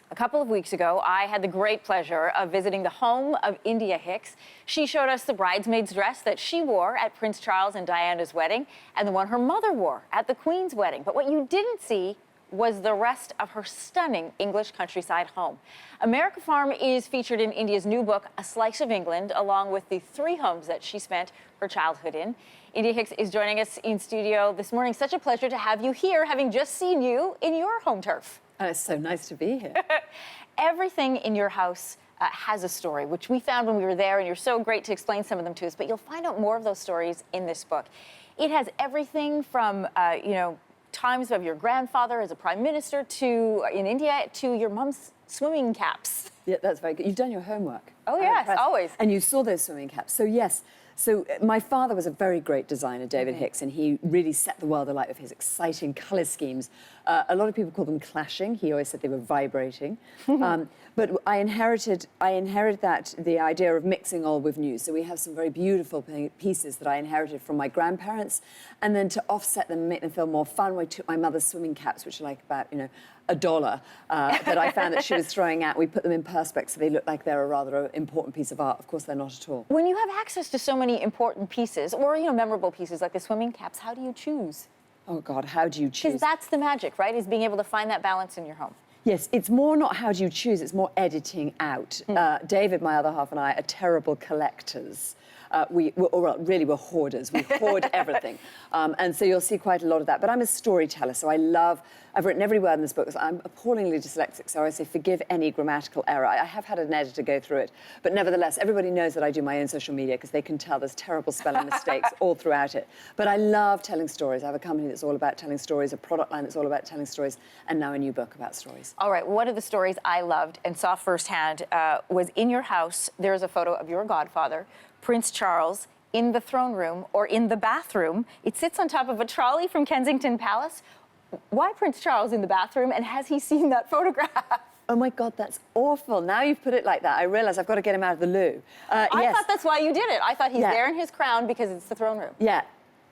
A couple of weeks ago, I had the great pleasure of visiting the home of India Hicks. She showed us the bridesmaid's dress that she wore at Prince Charles and Diana's wedding and the one her mother wore at the Queen's wedding. But what you didn't see was the rest of her stunning English countryside home. America Farm is featured in India's new book, A Slice of England, along with the 3 homes that she spent her childhood in. India Hicks is joining us in studio this morning. Such a pleasure to have you here, having just seen you in your home turf. Oh, it's so nice to be here. Everything in your house has a story, which we found when we were there, and you're so great to explain some of them to us, but you'll find out more of those stories in this book. It has everything from, times of your grandfather as a prime minister in India to your mum's swimming caps. Yeah, that's very good. You've done your homework. Oh, yes, always. And you saw those swimming caps. So, yes. So my father was a very great designer, David Hicks, and he really set the world alight with his exciting colour schemes. A lot of people call them clashing. He always said they were vibrating. But I inherited that, the idea of mixing old with new. So we have some very beautiful pieces that I inherited from my grandparents. And then to offset them, make them feel more fun, we took my mother's swimming caps, which are like about, $1 that I found that she was throwing out. We put them in perspex so they look like they're a rather important piece of art. Of course, they're not at all. When you have access to so many important pieces, or memorable pieces like the swimming caps, how do you choose? Oh God, how do you choose? Because that's the magic, right? Is being able to find that balance in your home. Yes, it's more not how do you choose, it's more editing out. David, my other half, and I are terrible collectors. We're hoarders. We hoard everything. And so you'll see quite a lot of that. But I'm a storyteller, so I've written every word in this book. I'm appallingly dyslexic, so I say forgive any grammatical error. I have had an editor go through it. But nevertheless, everybody knows that I do my own social media because they can tell there's terrible spelling mistakes all throughout it. But I love telling stories. I have a company that's all about telling stories, a product line that's all about telling stories, and now a new book about stories. All right, one of the stories I loved and saw firsthand was in your house. There is a photo of your godfather, Prince Charles, in the throne room or in the bathroom. It sits on top of a trolley from Kensington Palace. Why Prince Charles in the bathroom, and has he seen that photograph? Oh my God, that's awful. Now you've put it like that, I realise I've got to get him out of the loo. I yes. thought that's why you did it. I thought he's there in his crown because it's the throne room. Yeah.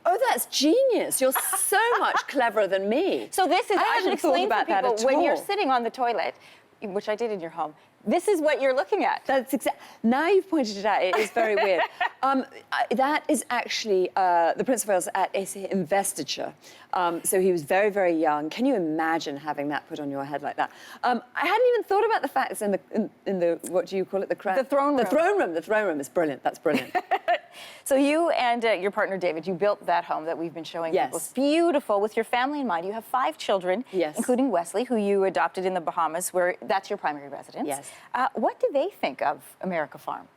Oh, that's genius. You're so much cleverer than me. So this is, I should explain for people, when you're all. sitting on the toilet, which I did in your home, this is what you're looking at. That's exactly. Now you've pointed it out. It is very weird. That is actually the Prince of Wales at his investiture. So he was very, very young. Can you imagine having that put on your head like that? I hadn't even thought about the fact it's in the what do you call it? The crown. The throne room. The throne room. The throne room is brilliant. That's brilliant. So you and your partner, David, you built that home that we've been showing people. It's beautiful with your family in mind. You have 5 children, including Wesley, who you adopted in the Bahamas, where that's your primary residence. Yes. What do they think of America Farm?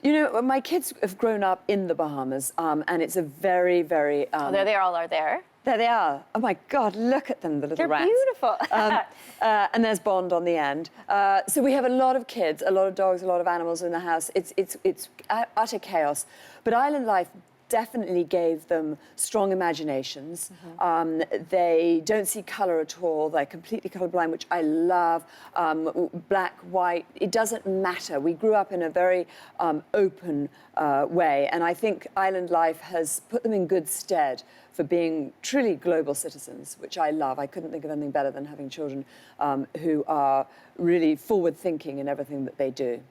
My kids have grown up in the Bahamas, and it's a very, very... there they all are there. There they are. Oh, my God, look at them, the little rats. They're beautiful. And there's Bond on the end. So we have a lot of kids, a lot of dogs, a lot of animals in the house. It's utter chaos. But island life definitely gave them strong imaginations. They don't see colour at all. They're completely colourblind, which I love. Black, white, it doesn't matter. We grew up in a very open way, and I think island life has put them in good stead for being truly global citizens, which I love. I couldn't think of anything better than having children who are really forward-thinking in everything that they do.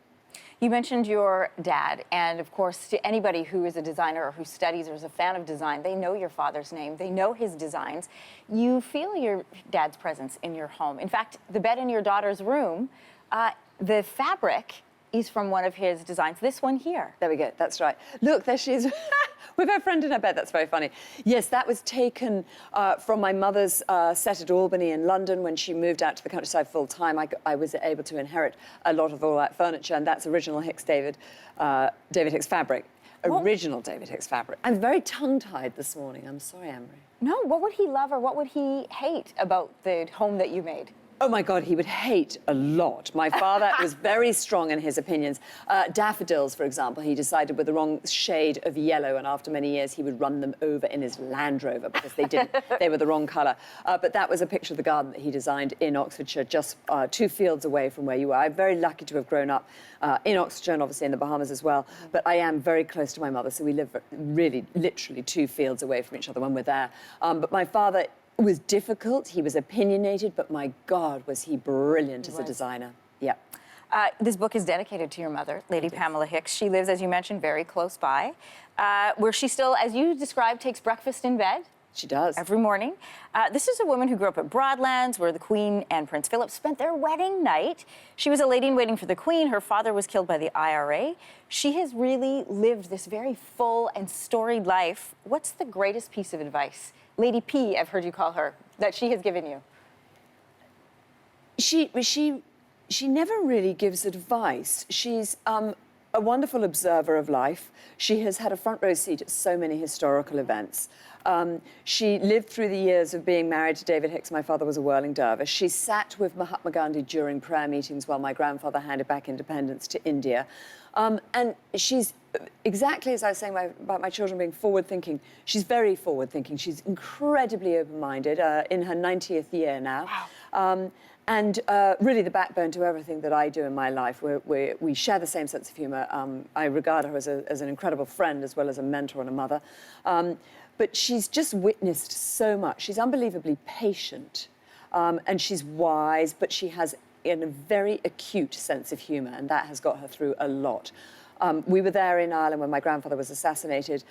You mentioned your dad, and of course, to anybody who is a designer or who studies or is a fan of design, they know your father's name, they know his designs. You feel your dad's presence in your home. In fact, the bed in your daughter's room, the fabric is from one of his designs, this one here. There we go, that's right. Look, there she is. With her friend in her bed, that's very funny. Yes, that was taken from my mother's set at Albany in London when she moved out to the countryside full time. I was able to inherit a lot of all that furniture, and that's original David Hicks fabric. Original David Hicks fabric. I'm very tongue-tied this morning. I'm sorry, Emery. No, what would he love or what would he hate about the home that you made? Oh, my God, he would hate a lot. My father was very strong in his opinions. Daffodils, for example, he decided with the wrong shade of yellow, and after many years, he would run them over in his Land Rover because they were the wrong colour. But that was a picture of the garden that he designed in Oxfordshire, just 2 fields away from where you are. I'm very lucky to have grown up in Oxfordshire and obviously in the Bahamas as well. But I am very close to my mother, so we live really, literally 2 fields away from each other when we're there. But my father was difficult. He was opinionated, but my God, was he brilliant as a designer. Yeah. This book is dedicated to your mother, Lady Pamela Hicks. She lives, as you mentioned, very close by, where she still, as you described, takes breakfast in bed. She does. Every morning. This is a woman who grew up at Broadlands, where the Queen and Prince Philip spent their wedding night. She was a lady in waiting for the Queen. Her father was killed by the IRA. She has really lived this very full and storied life. What's the greatest piece of advice, Lady P, I've heard you call her, that she has given you? She never really gives advice. She's a wonderful observer of life. She has had a front row seat at so many historical events. She lived through the years of being married to David Hicks. My father was a whirling dervish. She sat with Mahatma Gandhi during prayer meetings while my grandfather handed back independence to India. And she's, exactly as I was saying about my children being forward-thinking, she's very forward-thinking. She's incredibly open-minded, in her 90th year now. Wow. And really the backbone to everything that I do in my life. We share the same sense of humour. I regard her as an incredible friend as well as a mentor and a mother. But she's just witnessed so much. She's unbelievably patient, and she's wise, but she has a very acute sense of humour, and that has got her through a lot. We were there in Ireland when my grandfather was assassinated.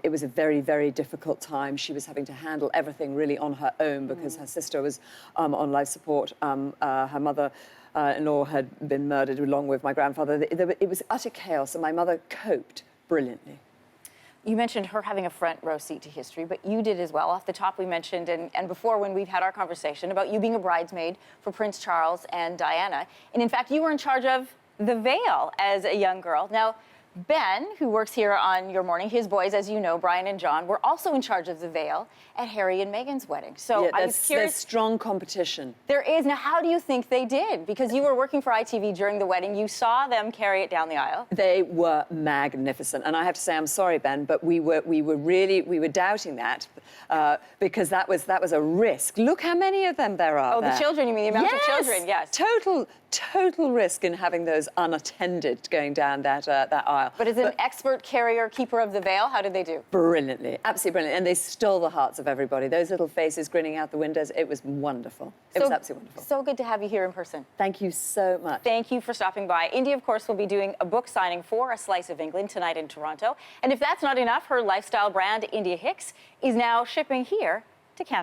It was a very, very difficult time. She was having to handle everything really on her own because her sister was on life support. Her mother-in-law had been murdered along with my grandfather. It was utter chaos, and my mother coped brilliantly. You mentioned her having a front row seat to history, but you did as well. Off the top, we mentioned, and before when we've had our conversation, about you being a bridesmaid for Prince Charles and Diana. And in fact, you were in charge of the veil as a young girl. Now, Ben, who works here on Your Morning, his boys, as you know, Brian and John, were also in charge of the veil at Harry and Meghan's wedding. So yeah, I was curious. There's strong competition. There is. Now, how do you think they did? Because you were working for ITV during the wedding. You saw them carry it down the aisle. They were magnificent. And I have to say, I'm sorry, Ben, but we were doubting that because that was a risk. Look how many of them there are. Oh, the children, you mean the amount of children? Yes. Total risk in having those unattended going down that aisle. But as an expert carrier, keeper of the veil, how did they do? Brilliantly, absolutely brilliant. And they stole the hearts of everybody. Those little faces grinning out the windows, it was wonderful. It was absolutely wonderful. So good to have you here in person. Thank you so much. Thank you for stopping by. India, of course, will be doing a book signing for A Slice of England tonight in Toronto. And if that's not enough, her lifestyle brand, India Hicks, is now shipping here to Canada.